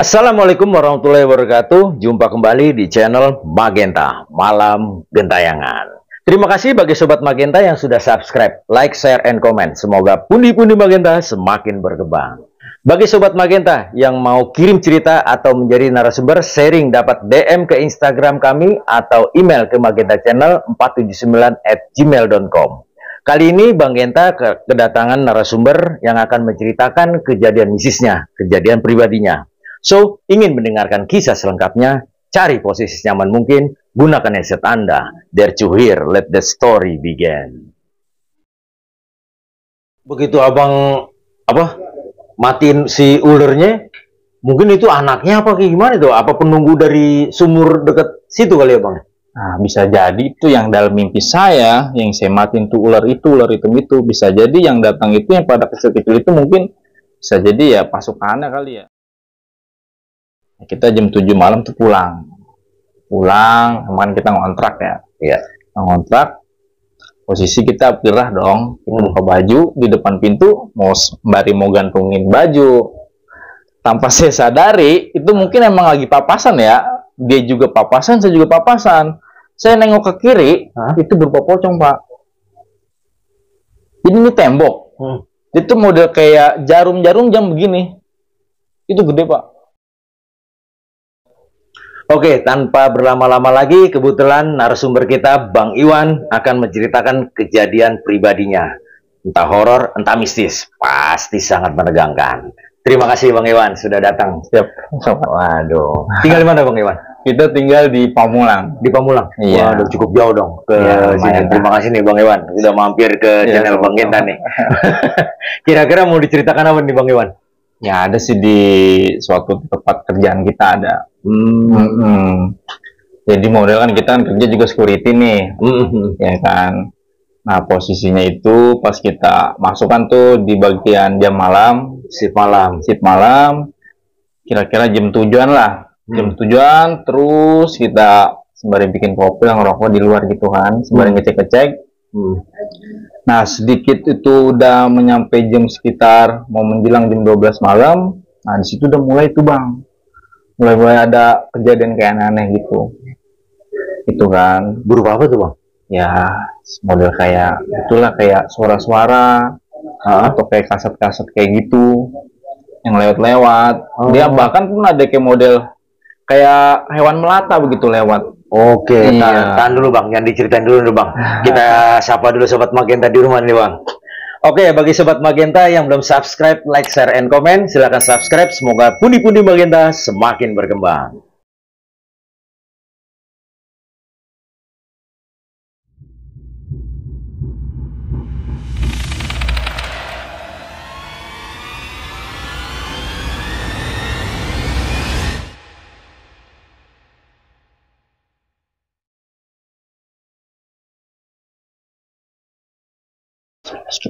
Assalamualaikum warahmatullahi wabarakatuh. Jumpa kembali di channel Magenta Malam Gentayangan. Terima kasih bagi Sobat Magenta yang sudah subscribe, like, share, and comment. Semoga pundi-pundi Magenta semakin berkembang. Bagi Sobat Magenta yang mau kirim cerita atau menjadi narasumber, sharing dapat DM ke Instagram kami atau email ke Magenta Channel 479@gmail.com. Kali ini Bang Genta kedatangan narasumber yang akan menceritakan kejadian misisnya, kejadian pribadinya. So, ingin mendengarkan kisah selengkapnya? Cari posisi nyaman mungkin, gunakan headset Anda. Dare to hear, let the story begin. Begitu abang matiin si ulernya, mungkin itu anaknya apa gimana itu? Apa penunggu dari sumur dekat situ kali ya bang? Nah, bisa jadi itu yang dalam mimpi saya, yang saya matiin tuh ular hitam itu. Bisa jadi yang datang itu yang pada kecil-kecil itu mungkin bisa jadi ya pasukannya kali ya. Kita jam 7 malam tuh pulang, kemarin kita ngontrak ya. Iya. Ngontrak, posisi kita gerah dong, kita buka baju di depan pintu, mau gantungin baju. Tanpa saya sadari, itu mungkin emang lagi papasan ya. Dia juga papasan, saya juga papasan. Saya nengok ke kiri, itu berupa pocong pak. Jadi ini tembok, itu model kayak jarum-jarum jam begini. Itu gede pak. Oke, tanpa berlama-lama lagi, kebetulan narasumber kita, Bang Iwan, akan menceritakan kejadian pribadinya. Entah horor, entah mistis. Pasti sangat menegangkan. Terima kasih Bang Iwan, sudah datang. Siap. Waduh. Tinggal di mana Bang Iwan? Kita tinggal di Pamulang. Di Pamulang? Iya. Waduh, cukup jauh dong ke sini. Terima kasih nih Bang Iwan, sudah mampir ke channel Bang Genta nih. Kira-kira mau diceritakan apa nih Bang Iwan? Ya ada sih di suatu tempat kerjaan kita ada. Jadi model kan kita kan kerja juga security nih, ya kan. Nah posisinya itu pas kita masukkan tuh di bagian jam malam, shift malam, kira-kira jam 7-an lah, jam 7-an terus kita sembari bikin kopi yang ngerokok di luar gitu kan, sembari ngecek-ngecek. Nah sedikit itu udah menyampe jam sekitar mau menjelang jam 12 malam. Nah disitu udah mulai tuh bang, mulai ada kejadian kayak aneh-aneh gitu. Itu kan Berupa apa tuh bang? ya model kayak itulah, kayak suara-suara atau kayak kaset-kaset kayak gitu yang lewat-lewat. Dia bahkan pun ada kayak model kayak hewan melata begitu lewat. Oke, iya. tahan dulu bang, yang diceritain dulu bang. Kita sapa dulu Sobat Magenta di rumah nih bang. Oke, bagi Sobat Magenta yang belum subscribe, like, share, and comment, silahkan subscribe. Semoga pundi-pundi Magenta semakin berkembang.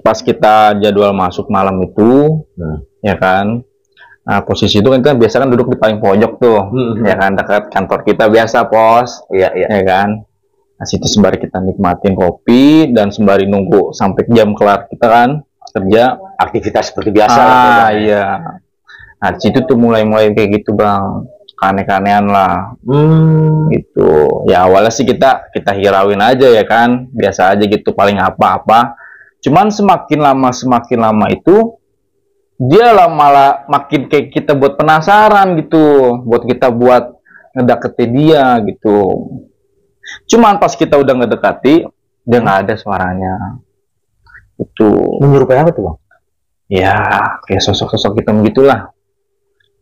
Pas kita jadwal masuk malam itu, ya kan. Nah posisi itu kan kita biasa kan duduk di paling pojok tuh, ya kan, dekat kantor kita biasa pos, ya kan. Nah situ sembari kita nikmatin kopi dan sembari nunggu sampai jam kelar kita kan kerja, Aktivitas seperti biasa. iya. Nah situ tuh mulai kayak gitu bang, aneh-anehan lah. Gitu. Ya awalnya sih kita hirauin aja ya kan, biasa aja gitu, paling apa-apa. Cuman semakin lama itu dia lah malah makin kayak kita buat penasaran gitu, buat kita buat ngedeketin dia gitu. Cuman pas kita udah ngedekati, dia nggak ada suaranya. Itu Menyerupai apa tuh bang? ya kayak sosok-sosok hitam gitulah.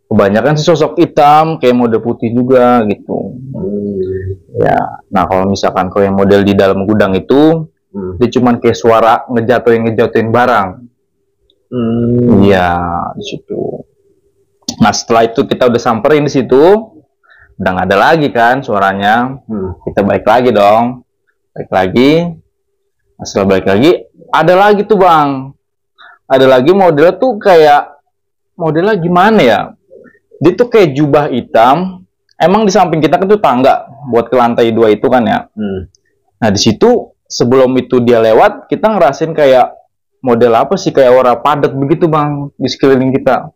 Kebanyakan sih sosok hitam, kayak model putih juga gitu. Ya, nah kalau misalkan yang model di dalam gudang itu, dia cuman kayak suara ngejatuhin barang. Iya, di situ. Nah setelah itu kita udah samperin di situ, udah nggak ada lagi kan suaranya. Kita balik lagi dong, Nah, setelah balik lagi, ada lagi tuh bang, ada lagi model tuh kayak modelnya gimana ya? Dia tuh kayak jubah hitam. Emang di samping kita kan tuh tangga buat ke lantai 2 itu kan ya. Nah di situ sebelum itu dia lewat, kita ngerasain kayak model apa sih, kayak aura padat begitu bang di sekeliling kita.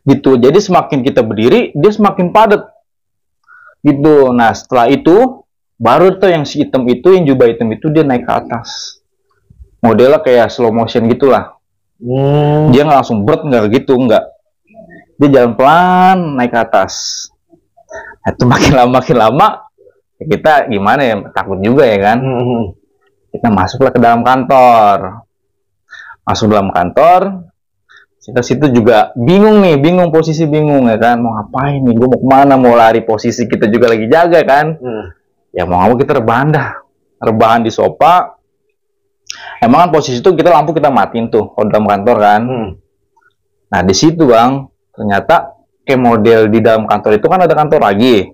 gitu. Jadi semakin kita berdiri, dia semakin padat gitu. Nah setelah itu baru tuh yang si hitam itu, yang jubah hitam itu, dia naik ke atas, modelnya kayak slow motion gitulah. Dia nggak langsung berat, nggak gitu, nggak, dia jalan pelan naik ke atas. Nah, itu makin lama ya kita gimana ya, takut juga ya kan. Kita masuklah ke dalam kantor. Masuk dalam kantor, kita situ juga bingung nih, posisi bingung ya kan, mau ngapain nih, gue mau kemana, mau lari, posisi kita juga lagi jaga kan. Ya mau nggak mau kita rebahan di sofa. Emang kan posisi itu kita lampu kita matiin tuh kalau dalam kantor kan. Nah di situ bang, ternyata kayak model di dalam kantor itu kan ada kantor lagi.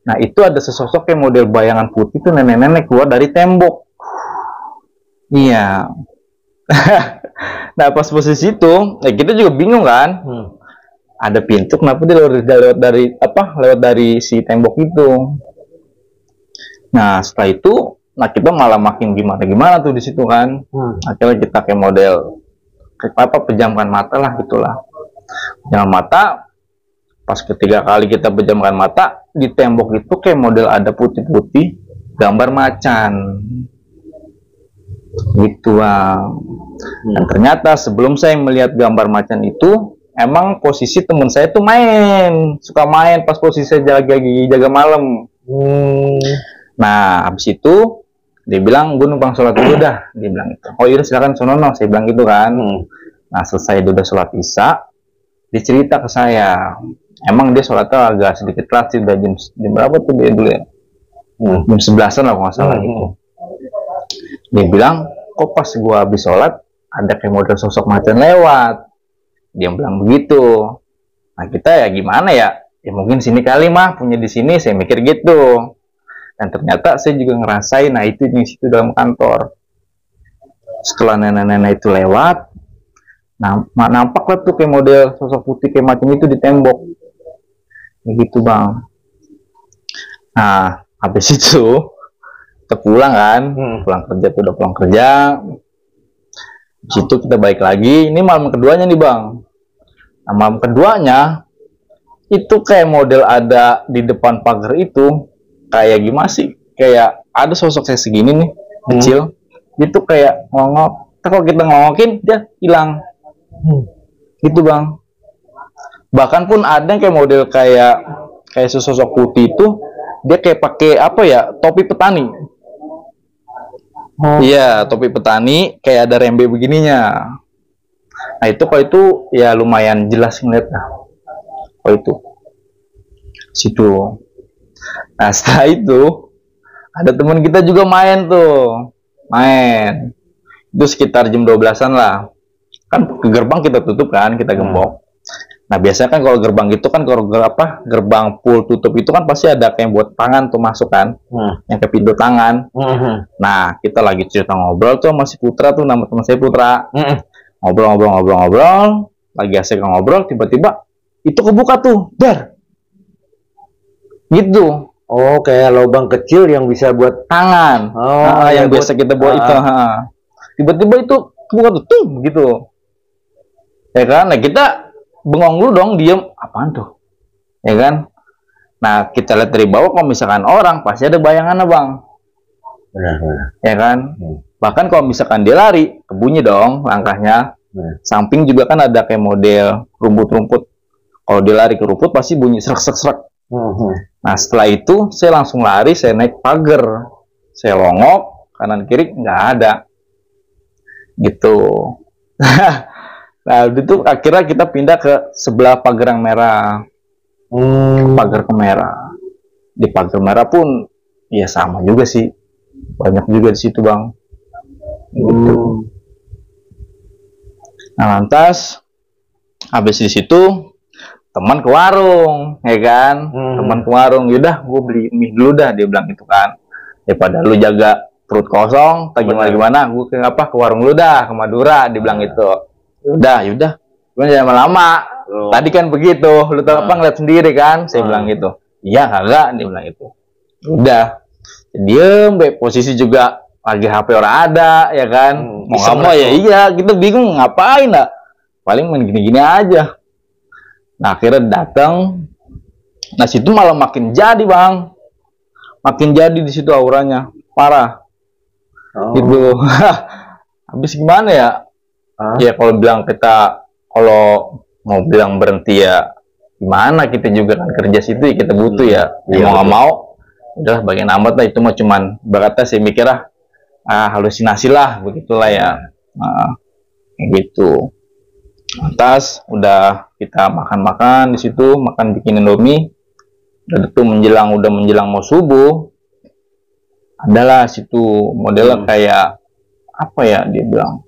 Nah itu ada sesosok kayak model bayangan putih tuh, nenek-nenek keluar dari tembok. Iya. Nah pas posisi itu, ya kita juga bingung kan. Ada pintu, kenapa dia lewat dari si tembok itu. Nah setelah itu, nah kita malah makin gimana tuh di situ kan. Akhirnya kita kayak model pejamkan mata lah gitulah. Pejamkan mata. Pas ketiga kali kita pejamkan mata, di tembok itu kayak model ada putih-putih gambar macan gitu bang. Dan ternyata sebelum saya melihat gambar macan itu, emang posisi teman saya tuh suka main pas posisi saya jaga malam. Nah habis itu dia bilang, gue numpang sholat dulu dah, dia bilang itu. Oh iya silakan sonono, saya bilang gitu kan. Nah selesai dia udah sholat isya, dia cerita ke saya, emang dia sholatnya agak sedikit telat sih, udah jam berapa tuh dia dulu ya, jam 11-an lah kalau nggak salah gitu. Dia bilang, kok pas gua habis sholat ada kayak model sosok macan lewat. Dia bilang begitu. Nah kita ya gimana ya, ya mungkin sini kali mah punya di sini, saya mikir gitu. Dan ternyata saya juga ngerasain, nah itu di situ dalam kantor. Setelah nenek-nenek itu lewat, nampaklah tuh kayak model sosok putih kayak macam itu di tembok. Begitu bang. Nah habis itu kita pulang kan, pulang kerja. Di situ kita balik lagi. Ini malam keduanya nih bang. Nah malam keduanya itu kayak model ada di depan pagar itu, kayak gimana sih? Kayak ada sosok saya segini nih, kecil. Itu kayak ngongok. Kalau kita ngongokin dia hilang. Gitu bang. Bahkan pun ada yang kayak model kayak sosok putih itu, dia kayak pakai apa ya, topi petani. Iya, topi petani kayak ada rembe begininya. Nah itu kalau itu ya lumayan jelas ngeliatnya. Kalau itu situ. Nah setelah itu ada teman kita juga main. Itu sekitar jam 12-an lah. Kan ke gerbang kita tutup kan, kita gembok. Nah biasanya kan kalau gerbang itu kan, kalau gerbang full tutup itu kan pasti ada kayak buat tangan tuh masuk kan, yang ke pintu tangan. Nah kita lagi cerita ngobrol tuh sama si Putra tuh, nama teman saya Putra. Ngobrol, lagi asik ngobrol, tiba-tiba itu kebuka tuh, dar. Gitu. Oh kayak lubang kecil yang bisa buat tangan. Yang biasa kita buat itu. Tiba-tiba itu kebuka tuh, gitu. Ya kan, nah kita bengong dulu dong, diem, apaan tuh, ya kan. Nah kita lihat dari bawah, kalau misalkan orang pasti ada bayangannya bang, ya kan. Bahkan kalau misalkan dia lari, kebunyi dong langkahnya. Samping juga kan ada kayak model rumput-rumput, kalau dia lari ke rumput pasti bunyi serak. Nah setelah itu saya langsung lari, saya naik pagar, saya longok kanan kiri, nggak ada gitu. Nah itu akhirnya kita pindah ke sebelah pagar yang merah. Pagar ke merah. Di pagar merah pun ya sama juga sih, banyak juga di situ bang. Gitu. Nah lantas habis di situ teman ke warung, ya kan. Teman ke warung, yaudah gue beli mie dulu dah, dia bilang gitu kan. Daripada lu jaga perut kosong, tak gimana, gue ke warung lu dah, ke Madura, dia bilang gitu. Yaudah, gue jangan lama. Tadi kan begitu, lu tahu apa, ngeliat sendiri kan? Saya bilang gitu. Iya kagak, dia bilang itu. Udah, diem, posisi juga lagi HP orang ada, ya kan? Mau ya iya, kita bingung ngapain lah. Paling main gini-gini aja. Nah akhirnya datang. Nah situ malah makin jadi bang, makin jadi di situ auranya parah. Gitu. Habis gimana ya? Ya kalau bilang kita, kalau mau bilang berhenti ya gimana, kita juga kan kerja situ ya, kita butuh ya. Mau nggak mau, udah bagian amat lah, itu mah cuman berkata saya mikir halusinasi lah, begitulah ya. Gitu. Atas udah kita makan-makan di situ, makan bikin Indomie. Udah itu udah menjelang mau subuh, adalah situ modelnya kayak apa ya dia bilang.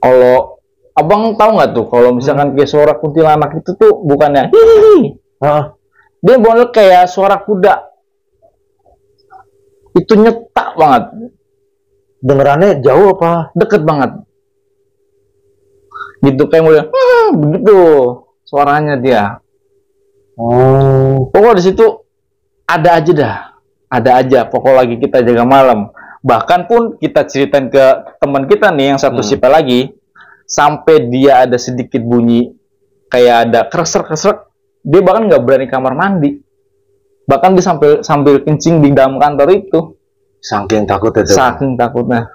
Kalau abang tahu nggak tuh, kalau misalkan kayak suara kuntilanak itu tuh bukannya hihihi, dia model kayak suara kuda. Itu nyetak banget. Dengerannya jauh apa? Deket banget. Gitu kayak model begitu suaranya dia. Pokoknya di situ ada aja dah. Ada aja, pokok lagi kita jaga malam. Bahkan pun kita ceritain ke teman kita nih yang satu shift lagi, sampai dia ada sedikit bunyi kayak ada kresek-kresek, dia bahkan nggak berani kamar mandi. Bahkan dia sambil kencing di dalam kantor itu. Saking takutnya. Saking takutnya.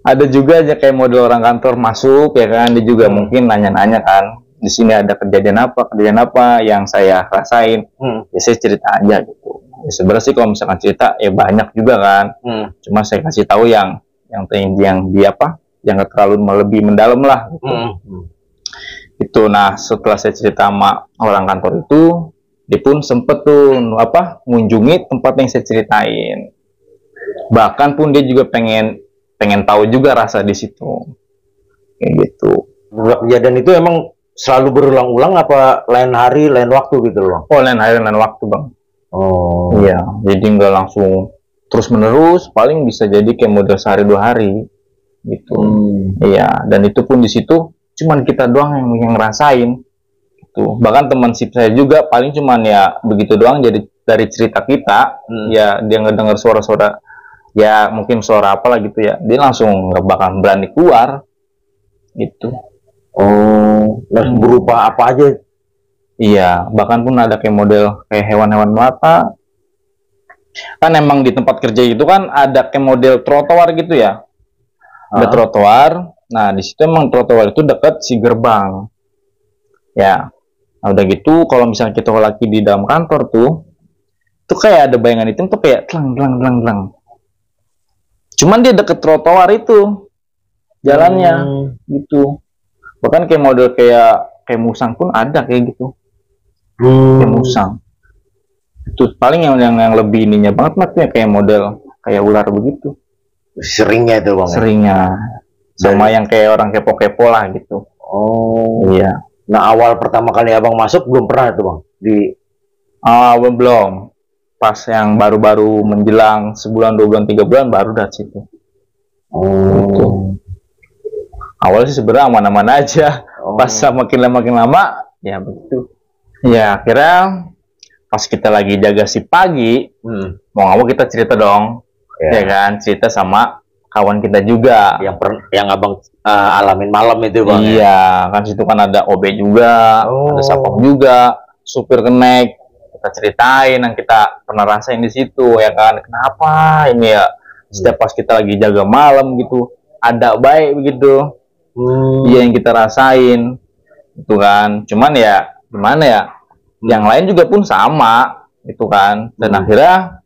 Ada juga aja kayak model orang kantor masuk ya kan, dia juga mungkin nanya-nanya kan, di sini ada kejadian apa yang saya rasain. Ya saya cerita aja gitu. Ya, sebenarnya sih kalau misalkan cerita ya banyak juga kan. Cuma saya kasih tahu yang dia yang nggak terlalu lebih mendalam lah gitu. Itu. Nah setelah saya cerita sama orang kantor itu, dia pun sempet tuh ngunjungi tempat yang saya ceritain. Bahkan pun dia juga pengen tahu juga rasa di situ. Kayak gitu. Kejadian itu emang selalu berulang-ulang apa lain hari lain waktu gitu loh? Oh lain hari lain waktu bang. Iya, jadi nggak langsung terus menerus, paling bisa jadi kayak model sehari 2 hari gitu. Iya, dan itu pun di situ cuman kita doang yang ngerasain gitu. Bahkan teman sip saya juga paling cuman ya begitu doang, jadi dari cerita kita ya dia ngedenger suara-suara ya mungkin suara apalah gitu ya, dia langsung nggak bakal berani keluar gitu. Berupa apa aja? Iya, bahkan pun ada kayak model kayak hewan-hewan melata. Kan emang di tempat kerja itu kan ada kayak model trotoar gitu ya. Ada trotoar. Nah, di situ emang trotoar itu dekat si gerbang. Ya. Nah, udah gitu kalau misalnya kita lagi di dalam kantor tuh kayak ada bayangan hitam tuh kayak tlang. Cuman dia deket trotoar itu jalannya gitu. Bahkan kayak model kayak musang pun ada kayak gitu. Kayak musang. Itu paling yang lebih ininya banget makanya kayak model kayak ular begitu. Seringnya itu bang. Seringnya. Sama yang kayak orang kepo-kepo lah gitu. Iya. Nah awal pertama kali abang masuk belum pernah itu bang? Belum. Pas yang baru-baru menjelang sebulan, 2 bulan, 3 bulan baru dari situ. Gitu. Awalnya sih sebenarnya aman-aman aja. Pas makin lama ya begitu. Ya akhirnya pas kita lagi jaga si pagi, mau nggak mau kita cerita dong, ya kan, cerita sama kawan kita juga. Yang abang alamin malam itu bang. Iya, kan situ kan ada OB juga, ada sapam juga, supir kenek. Kita ceritain yang kita pernah rasain di situ, ya kan. Kenapa ini ya? Setiap pas kita lagi jaga malam gitu, ada baik begitu. Iya yang kita rasain, itu kan. Cuman ya gimana ya? Yang lain juga pun sama, gitu kan. Dan akhirnya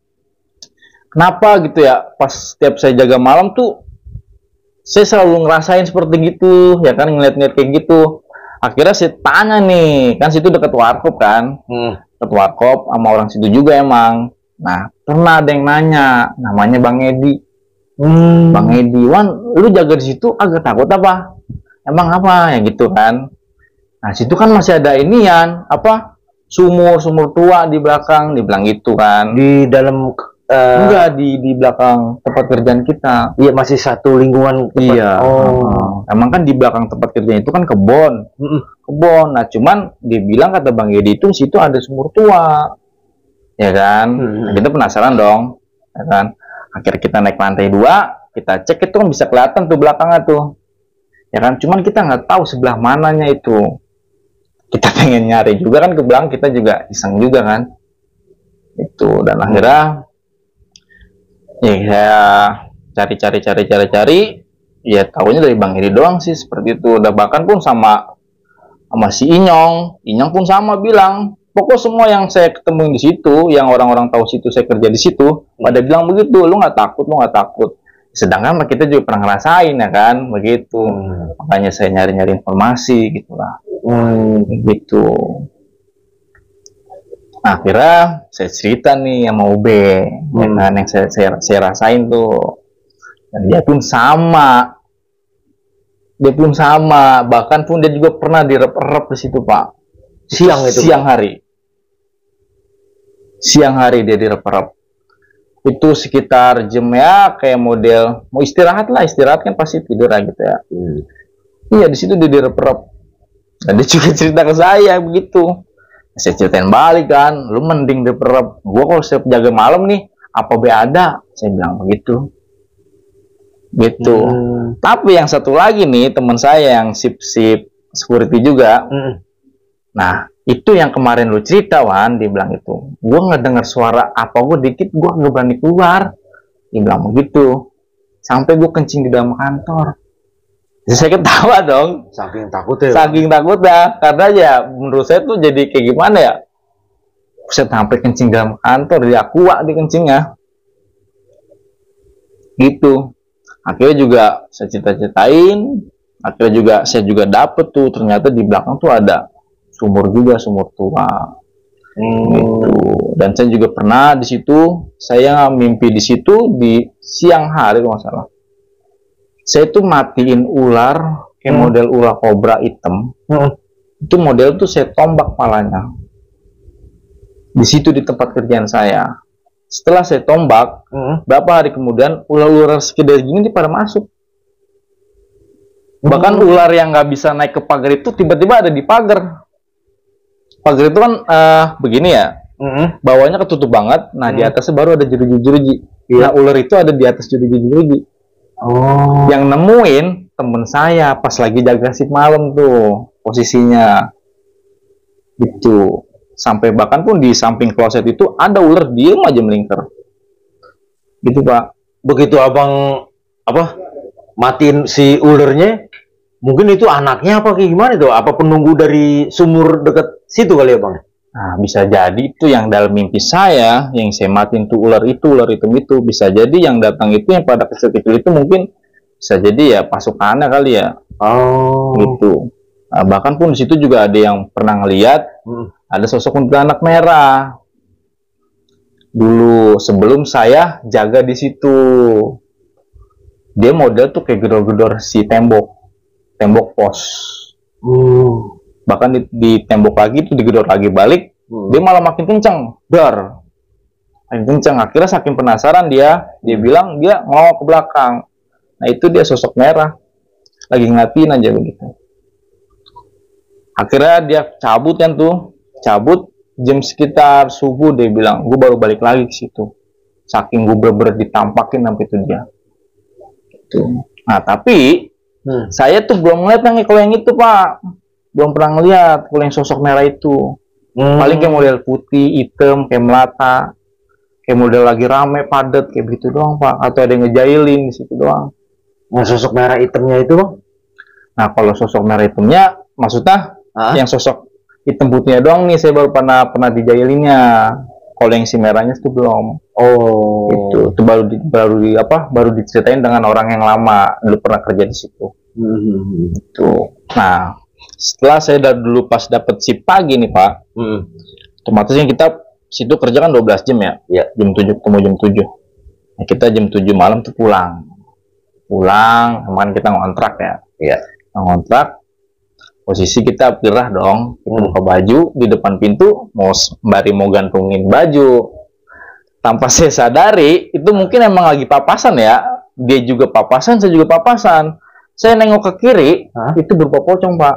kenapa gitu ya? Pas setiap saya jaga malam tuh, saya selalu ngerasain seperti gitu, ya kan, ngeliat-ngeliat kayak gitu. Akhirnya saya tanya nih, kan situ dekat warkop kan, dekat warkop sama orang situ juga emang. Nah, pernah ada yang nanya, namanya Bang Edi. Bang Edi, Wan, lu jaga di situ agak takut apa? Emang apa ya gitu kan? Nah, situ kan masih ada inian, sumur tua di belakang, dibilang gitu kan. Di dalam enggak di belakang tempat kerjaan kita. Iya, masih satu lingkungan tempat. Iya. Emang kan di belakang tempat kerjaan itu kan kebon. Kebon. Nah, cuman dia bilang kata Bang Edi itu situ ada sumur tua. Ya kan? Nah, kita penasaran dong. Ya kan? Akhirnya kita naik lantai 2, kita cek itu kan bisa kelihatan tuh belakangnya tuh. ya kan, cuman kita nggak tahu sebelah mananya itu. Kita pengen nyari juga kan ke belakang, kita juga iseng juga kan itu. Dan akhirnya ya saya cari, ya tahunya dari Bang Heri doang sih seperti itu. Dan bahkan pun sama si Inyong pun sama bilang, pokok semua yang saya ketemu di situ, yang orang-orang tahu situ saya kerja di situ, pada bilang begitu, lu nggak takut. Sedangkan kita juga pernah ngerasain ya kan, begitu. Makanya saya nyari-nyari informasi gitulah. Gitu. Akhirnya saya cerita nih sama UB, ya kan, yang saya rasain tuh. Dan dia pun sama, bahkan pun dia juga pernah direp-rep di situ Pak. Siang hari dia direp-rep. Itu sekitar jam ya kayak model mau istirahat kan pasti tidur lah gitu ya. Iya, di situ dia direp-rep. Dan dia juga cerita ke saya begitu. Saya ceritain balik kan, lu mending direp-rep. Gua kalau siap jaga malam nih, apa be ada? Saya bilang begitu. Gitu. Tapi yang satu lagi nih, teman saya yang sip security juga. Nah, itu yang kemarin lu cerita Wan, dia bilang itu. Gua ngedengar suara apa gua dikit, gua nggak berani keluar. Dia bilang begitu. Sampai gua kencing di dalam kantor. Jadi saya ketawa dong. Saking takutnya. Karena ya menurut saya tuh jadi kayak gimana ya? Saya sampai kencing dalam kantor, dia kuat di kencingnya. Gitu. Akhirnya juga saya ceritain, akhirnya juga saya juga dapet tuh, ternyata di belakang tuh ada sumur tua. Gitu. Dan saya juga pernah di situ, saya mimpi di situ di siang hari kalau nggak salah. Saya tuh matiin ular, kayak model ular kobra hitam. Itu model tuh saya tombak palanya. Di situ di tempat kerjaan saya. Setelah saya tombak, berapa hari kemudian ular-ular sekedar gini pada masuk. Bahkan ular yang nggak bisa naik ke pagar itu tiba-tiba ada di pagar. Pagar itu kan begini ya, bawahnya ketutup banget. Nah di atasnya baru ada jeruji-jeruji. Nah ular itu ada di atas jeruji-jeruji. Yang nemuin temen saya pas lagi jaga shift malam tuh posisinya. Gitu. Sampai bahkan pun di samping kloset itu ada ular diem aja melingkar. Gitu Pak. Begitu abang matiin si ularnya, mungkin itu anaknya apa kayak gimana tuh? Apa penunggu dari sumur dekat situ kali ya Bang? Nah bisa jadi itu yang dalam mimpi saya, yang saya matiin tuh ular hitam itu, bisa jadi yang datang itu yang pada kecil-kecil itu mungkin bisa jadi ya pasukannya kali ya. Gitu. Nah, bahkan pun di situ juga ada yang pernah ngeliat ada sosok kuntilanak merah. Dulu sebelum saya jaga di situ, dia model tuh kayak gedor-gedor si tembok pos. Bahkan di tembok lagi tuh digedor lagi balik, dia malah makin kencang, makin kencang. Akhirnya saking penasaran dia bilang dia ngomong ke belakang. Nah itu dia sosok merah, lagi ngatin aja begitu. Akhirnya dia cabut jam sekitar subuh, dia bilang, gue baru balik lagi ke situ. Saking gue bener-bener ditampakin sampai itu dia. Gitu. Nah tapi saya tuh belum ngeliat kalau yang itu Pak, belum pernah ngeliat kalau yang sosok merah itu. Paling kayak model putih, hitam, kayak melata, kayak model lagi rame, padat, kayak begitu doang Pak. Atau ada yang ngejailin di situ doang. Nah sosok merah hitamnya itu Bang? Nah kalau sosok merah hitamnya, maksudnya yang sosok hitam putihnya doang nih, saya baru pernah dijailinnya. Kalau yang si merahnya itu belum. Itu baru diceritain dengan orang yang lama dulu pernah kerja di situ. Itu. Nah setelah saya dulu pas dapet shift pagi nih Pak, otomatisnya kita situ kerja kan 12 jam ya, jam 7 ketemu jam 7. Nah, kita jam 7 malam tuh pulang, kemarin kita ngontrak ya, ngontrak. Posisi kita gerah dong, kita buka baju di depan pintu, mau gantungin baju. Tanpa saya sadari, itu mungkin emang lagi papasan ya. Dia juga papasan, saya juga papasan. Saya nengok ke kiri, itu berupa pocong Pak.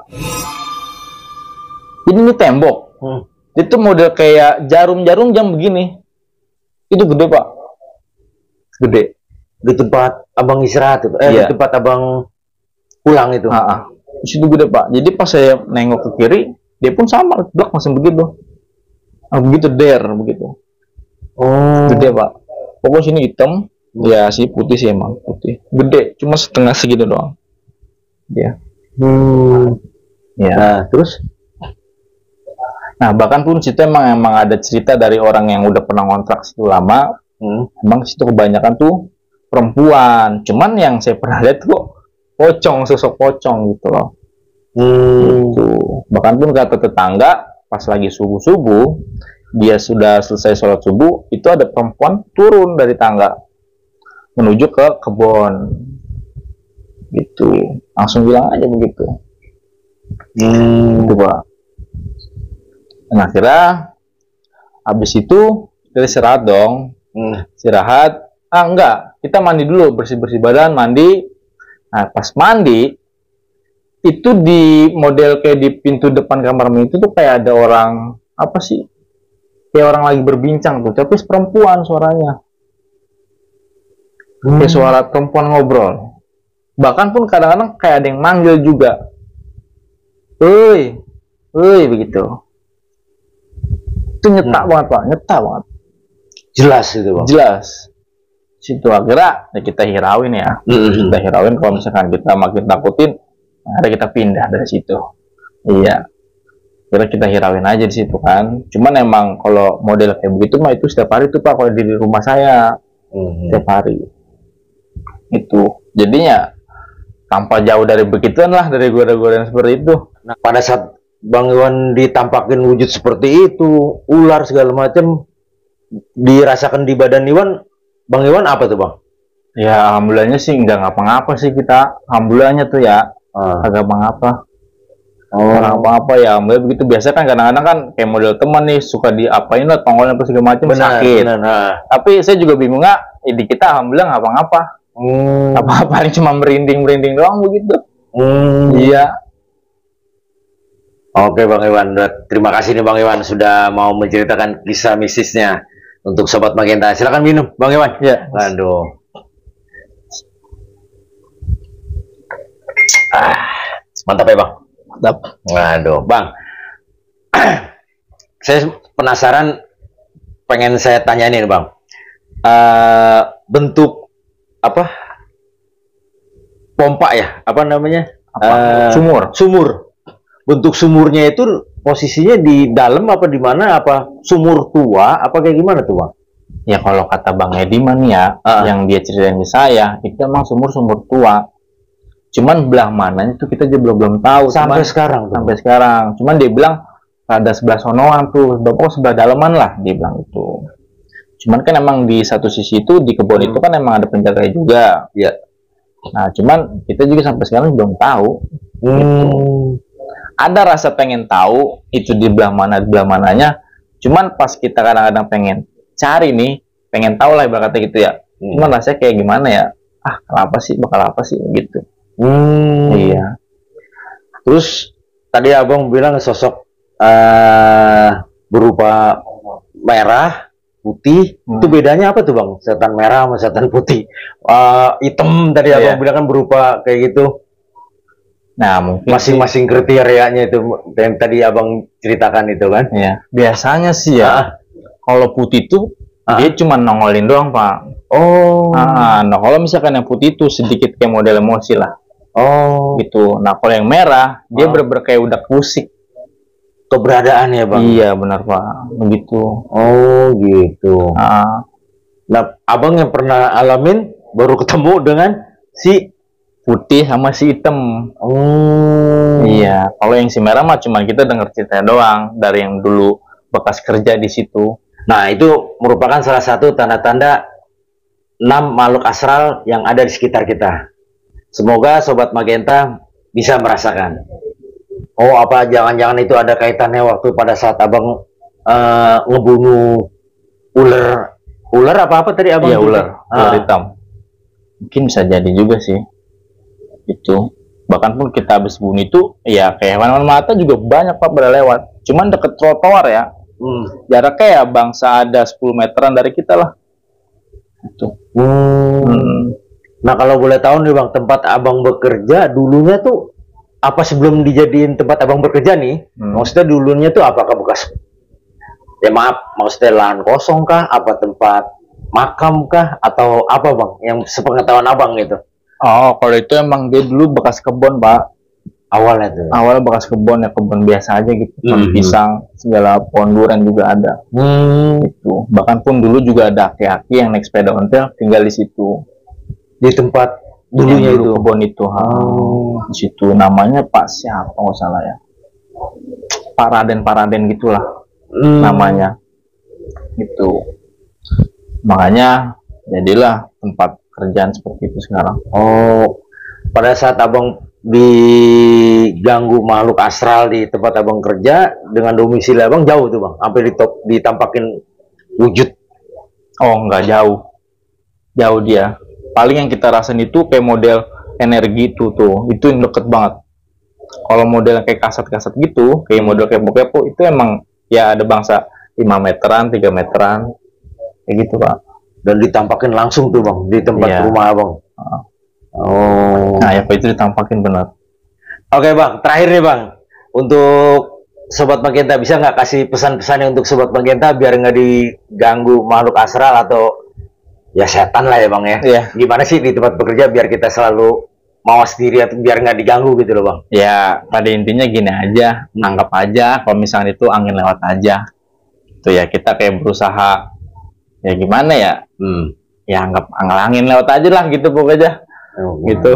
Jadi ini tembok. Itu model kayak jarum-jarum jam begini. Itu gede Pak. Gede. Di tempat abang istirahat, di tempat abang pulang itu. Di situ gede Pak. Jadi pas saya nengok ke kiri, dia pun sama, blak langsung begitu. Begitu begitu. Oh. Gede Pak. Pokoknya sini hitam, ya sih putih sih emang putih. Gede, cuma setengah segitu doang. Dia. Ya. Nah, terus? Nah, bahkan pun situ emang ada cerita dari orang yang udah pernah ngontrak situ lama. Emang situ kebanyakan tuh perempuan. Cuman yang saya pernah lihat tuh pocong, sosok pocong gitu loh. Gitu. Bahkan pun kata tetangga pas lagi subuh-subuh, dia sudah selesai sholat subuh, itu ada perempuan turun dari tangga menuju ke kebun. Gitu. Langsung bilang aja begitu. Gitu Pak. Nah, akhirnya habis itu kita istirahat dong. Istirahat. Enggak, kita mandi dulu, bersih-bersih badan, mandi. Nah, pas mandi itu di model kayak di pintu depan kamar mandi itu tuh kayak ada orang, apa sih? Kayak orang lagi berbincang tuh, tapi perempuan suaranya. Kayak suara perempuan ngobrol. Bahkan pun kadang-kadang kayak ada yang manggil juga. Woi, begitu. Itu nyetak banget Pak, nyetak banget. Jelas itu Bang. Jelas. Situ akhirnya ya kita hirauin ya. Kita hirauin kalau misalkan kita makin takutin, ada kita pindah dari situ. Iya. Akhirnya kita hirauin aja di situ kan. Cuman emang kalau model kayak begitu mah itu setiap hari tuh Pak kalau di rumah saya. Setiap hari. Itu. Jadinya tanpa jauh dari begituan lah, dari goda-godaan seperti itu. Nah, pada saat Bang Iwan ditampakin wujud seperti itu, ular segala macam dirasakan di badan Iwan, Bang Iwan apa tuh Bang? Ya alhamdulillahnya sih nggak ngapa-ngapa sih kita, alhamdulillahnya tuh ya, agak ngapa. Apa-apa ya, alhamdulillah begitu. Biasa kan kadang-kadang kan kayak model teman nih suka diapain lah, tongolnya apa segala macam sakit. Tapi saya juga bingung nggak, di kita alhamdulillah ngapa-ngapa. Apa-apa cuma merinding doang begitu. Iya. Oke Bang Iwan, terima kasih nih Bang Iwan sudah mau menceritakan kisah mistisnya untuk Sobat Magenta. Silakan minum Bang Iwan. Ya. Aduh. Mantap ya Bang. Mantap. Waduh Bang. Saya penasaran, pengen saya tanyain Bang. Bentuk apa? Pompa ya? Apa namanya? Sumur. Bentuk sumurnya itu posisinya di dalam apa di mana? Apa sumur tua? Apa kayak gimana tuh Bang? Ya kalau kata Bang Ediman ya, yang dia ceritain ke saya, itu emang sumur tua. Cuman belah mananya itu kita juga belum tahu. Sampai sekarang. Cuman dia bilang ada sebelah sonoan tuh, sebelah dalaman lah dia bilang itu. Cuman kan emang di satu sisi itu di kebun itu kan emang ada penjaga juga. Ya. Nah cuman kita juga sampai sekarang belum tahu. Gitu. Ada rasa pengen tahu itu di belah mananya. Cuman pas kita kadang-kadang pengen cari nih, pengen tahu lah ibaratnya gitu ya. Cuman rasanya kayak gimana ya? Bakal apa sih gitu. Iya. Terus tadi Abang bilang sosok berupa merah, putih. Itu bedanya apa tuh Bang? Setan merah sama setan putih. Hitam tadi Abang bilang kan berupa kayak gitu. Nah, mungkin masing-masing kriterianya itu yang tadi Abang ceritakan itu kan. Iya. Biasanya sih ya, kalau putih itu dia cuma nongolin doang, Pak. Nah, kalau misalkan yang putih itu sedikit kayak model emosi lah. Gitu. Nah, kalau yang merah, dia bener-bener kayak udah kusik keberadaannya, Bang. Iya, benar, Pak. Begitu. Gitu. Nah, Abang yang pernah alamin baru ketemu dengan si putih sama si hitam. Iya, kalau yang si merah mah cuma kita dengar cerita doang dari yang dulu bekas kerja di situ. Nah, itu merupakan salah satu tanda-tanda 6 makhluk astral yang ada di sekitar kita. Semoga Sobat Magenta bisa merasakan. Apa jangan-jangan itu ada kaitannya waktu pada saat Abang ngebunuh ular apa tadi Abang? Iya, ular hitam. Mungkin bisa jadi juga sih. Itu bahkan pun kita habis bunuh itu ya kayak hewan-hewan mata juga banyak Pak berlewat, cuman deket trotoar ya. Jaraknya ya bangsa ada 10 meteran dari kita lah itu. Nah, kalau boleh tahu nih Bang, tempat Abang bekerja dulunya tuh apa sebelum dijadiin tempat Abang bekerja nih? Maksudnya dulunya tuh apakah bekas, ya maaf, maksudnya lahan kosong kah? Apa tempat makam kah? Atau apa Bang? Yang sepengetahuan Abang gitu. Oh, kalau itu emang dia dulu bekas kebun, Pak. Awalnya tuh. Awalnya bekas kebun, ya kebun biasa aja gitu. Pohon pisang, segala pohon durian juga ada. Itu. Bahkan pun dulu juga ada aki-aki yang naik sepeda ontel tinggal di situ. Di tempat dulunya itu. Kebun itu. Di situ namanya Pak siapa nggak salah ya. Pak Raden gitulah namanya. Itu. Makanya jadilah tempat kerjaan seperti itu sekarang. Oh, pada saat Abang diganggu makhluk astral di tempat Abang kerja dengan domisili Abang jauh tuh Bang, sampai ditampakin wujud. Oh, nggak jauh. Jauh dia. Paling yang kita rasain itu kayak model energi itu yang deket banget. Kalau model kayak kasat-kasat gitu, kayak model kepo-kepo, itu emang ya ada bangsa 5 meteran, 3 meteran, kayak gitu Pak. Dan ditampakin langsung tuh Bang, di tempat rumah Abang. Oh. Nah, ya Pak, itu ditampakin benar. Oke Bang, terakhir nih Bang, untuk Sobat Magenta, bisa nggak kasih pesan-pesannya untuk Sobat Magenta biar nggak diganggu makhluk astral atau ya setan lah ya Bang ya? Iya. Gimana sih di tempat bekerja biar kita selalu mawas diri atau biar nggak diganggu gitu loh Bang? Ya, pada intinya gini aja, anggap aja kalau misalnya itu angin lewat aja. Itu ya kita kayak berusaha, ya gimana ya? Ya anggap angin lewat aja lah gitu pokoknya. Gitu.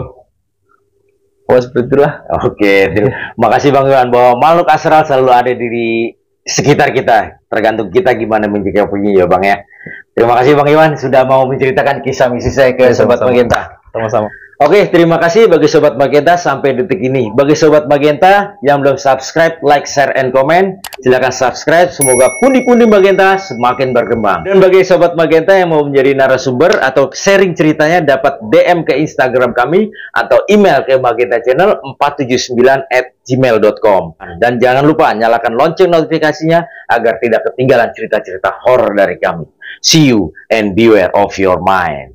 Oh, seperti itulah. Oke, makasih Bang Iwan bahwa makhluk astral selalu ada di sekitar kita. Tergantung kita gimana menyikapinya ya Bang ya. Terima kasih Bang Iwan sudah mau menceritakan kisah misi saya ke Sobat Magenta. Sama-sama. Oke, terima kasih bagi Sobat Magenta sampai detik ini. Bagi Sobat Magenta yang belum subscribe, like, share, and comment, silahkan subscribe. Semoga pundi-pundi Magenta semakin berkembang. Dan bagi Sobat Magenta yang mau menjadi narasumber atau sharing ceritanya, dapat DM ke Instagram kami atau email ke magentachannel479@gmail.com. Dan jangan lupa nyalakan lonceng notifikasinya agar tidak ketinggalan cerita-cerita horor dari kami. See you and beware of your mind.